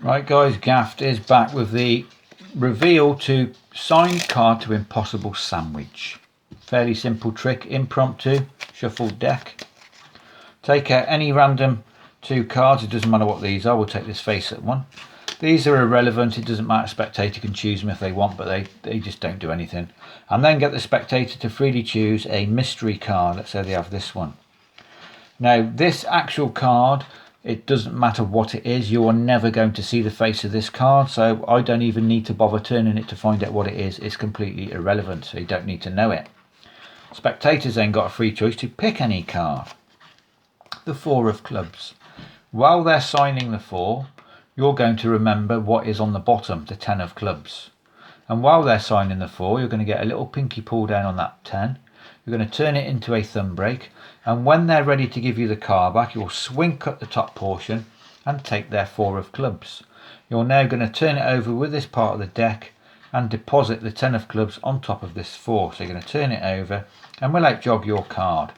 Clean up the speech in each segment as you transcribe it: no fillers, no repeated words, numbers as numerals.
Right guys, Gaft is back with the reveal to signed card to impossible sandwich. Fairly simple trick, impromptu, shuffled deck. Take out any random 2 cards, it doesn't matter what these are, we'll take this face up one. These are irrelevant, it doesn't matter, spectator can choose them if they want, but they just don't do anything. And then get the spectator to freely choose a mystery card, let's say they have this one. Now this actual card, it doesn't matter what it is, you're never going to see the face of this card, so I don't even need to bother turning it to find out what it is. It's completely irrelevant, so you don't need to know it. Spectators then got a free choice to pick any card. The 4 of clubs. While they're signing the 4, you're going to remember what is on the bottom, the 10 of clubs. And while they're signing the 4, you're going to get a little pinky pull down on that 10. You're going to turn it into a thumb break, and when they're ready to give you the card back, you'll swing cut the top portion and take their 4 of clubs. You're now going to turn it over with this part of the deck and deposit the 10 of clubs on top of this 4. So you're going to turn it over and we'll outjog your card.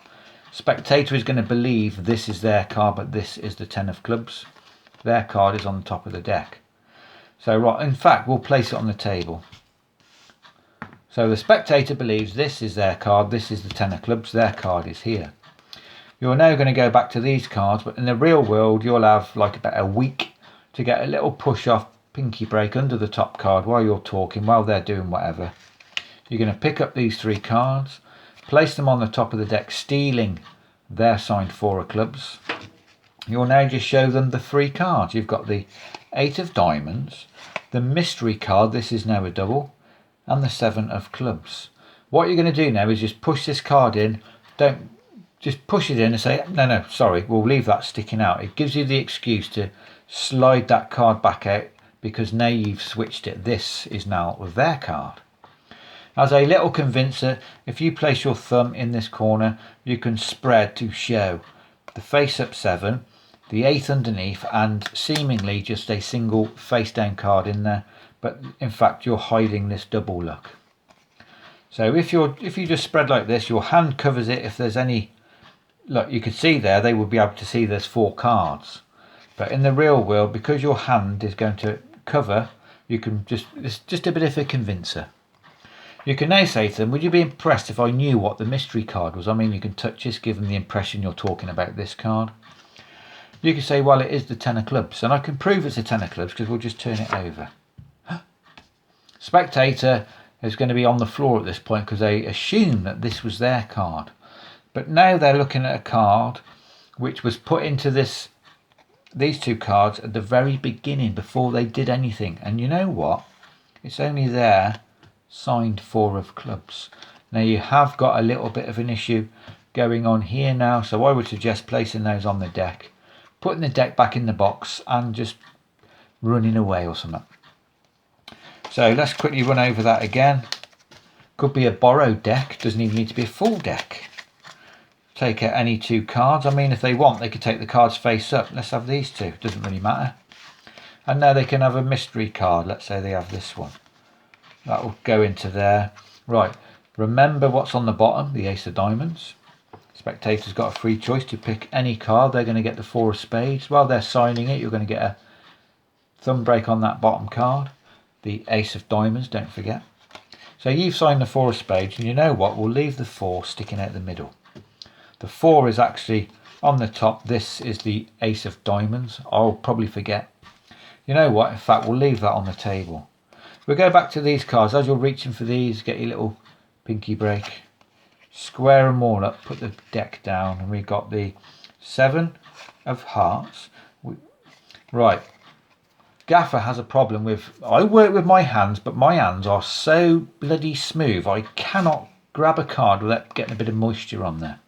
Spectator is going to believe this is their card, but this is the 10 of clubs. Their card is on the top of the deck. So right, in fact, we'll place it on the table. So the spectator believes this is their card, this is the 10 of clubs, their card is here. You're now going to go back to these cards, but in the real world you'll have like about a week to get a little push off pinky break under the top card while you're talking, while they're doing whatever. You're going to pick up these 3 cards, place them on the top of the deck, stealing their signed 4 of clubs. You'll now just show them the 3 cards. You've got the 8 of diamonds, the mystery card, this is now a double, and the 7 of clubs. What you're going to do now is just push this card in. Don't just push it in and say, no, sorry, we'll leave that sticking out. It gives you the excuse to slide that card back out because now you've switched it. This is now their card. As a little convincer, if you place your thumb in this corner, you can spread to show the face up 7, the 8 underneath, and seemingly just a single face down card in there. But in fact you're hiding this double look. So if you just spread like this, your hand covers it. If there's any, look, you can see there, they will be able to see there's 4 cards. But in the real world, because your hand is going to cover, you can it's just a bit of a convincer. You can now say to them, would you be impressed if I knew what the mystery card was? I mean, you can touch this, give them the impression you're talking about this card. You can say, well, it is the 10 of clubs, and I can prove it's a 10 of clubs because we'll just turn it over. Spectator is going to be on the floor at this point because they assume that this was their card. But now they're looking at a card which was put into these 2 cards at the very beginning before they did anything. And you know what? It's only their signed 4 of clubs. Now you have got a little bit of an issue going on here now. So I would suggest placing those on the deck, putting the deck back in the box and just running away or something. So let's quickly run over that again. Could be a borrowed deck, doesn't even need to be a full deck. Take out any 2 cards. I mean, if they want, they could take the cards face up. Let's have these 2, doesn't really matter. And now they can have a mystery card. Let's say they have this one. That will go into there. Right, remember what's on the bottom, the ace of diamonds. Spectator's got a free choice to pick any card. They're going to get the 4 of spades. While they're signing it, you're going to get a thumb break on that bottom card. The ace of diamonds, don't forget. So you've signed the 4 of spades, and you know what? We'll leave the 4 sticking out the middle. The 4 is actually on the top. This is the ace of diamonds. I'll probably forget. You know what? In fact, we'll leave that on the table. We'll go back to these cards. As you're reaching for these, get your little pinky break. Square them all up, put the deck down, and we've got the 7 of hearts. Right. Gaffer has a problem with, I work with my hands, but my hands are so bloody smooth I cannot grab a card without getting a bit of moisture on there.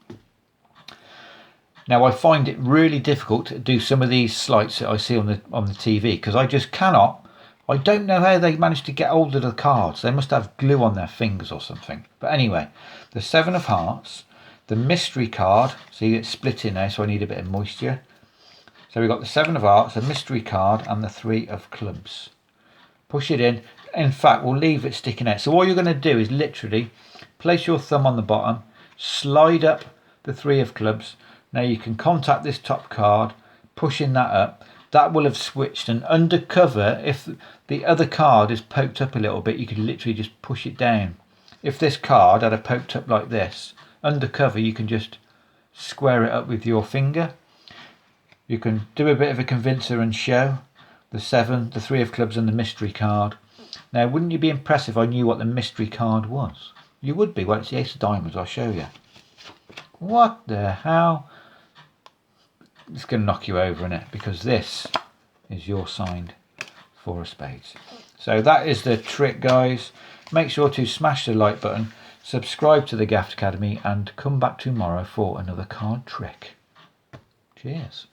Now I find it really difficult to do some of these sleights that I see on the TV because I just cannot. I don't know how they managed to get hold of the cards. They must have glue on their fingers or something. But anyway, the 7 of hearts, the mystery card, see it's split in now, so I need a bit of moisture. So we've got the 7 of hearts, a mystery card, and the 3 of clubs. Push it in. In fact, we'll leave it sticking out. So all you're going to do is literally place your thumb on the bottom, slide up the 3 of clubs. Now you can contact this top card, pushing that up. that will have switched. And undercover, if the other card is poked up a little bit, you could literally just push it down. If this card had a poked up like this, undercover you can just square it up with your finger. You can do a bit of a convincer and show the 7, the 3 of clubs and the mystery card. Now wouldn't you be impressed if I knew what the mystery card was? You would be. Well, it's the ace of diamonds, I'll show you. What the hell? It's going to knock you over in it, because this is your signed 4 of spades. So that is the trick, guys. Make sure to smash the like button, subscribe to the Gaff Academy, and come back tomorrow for another card trick. Cheers.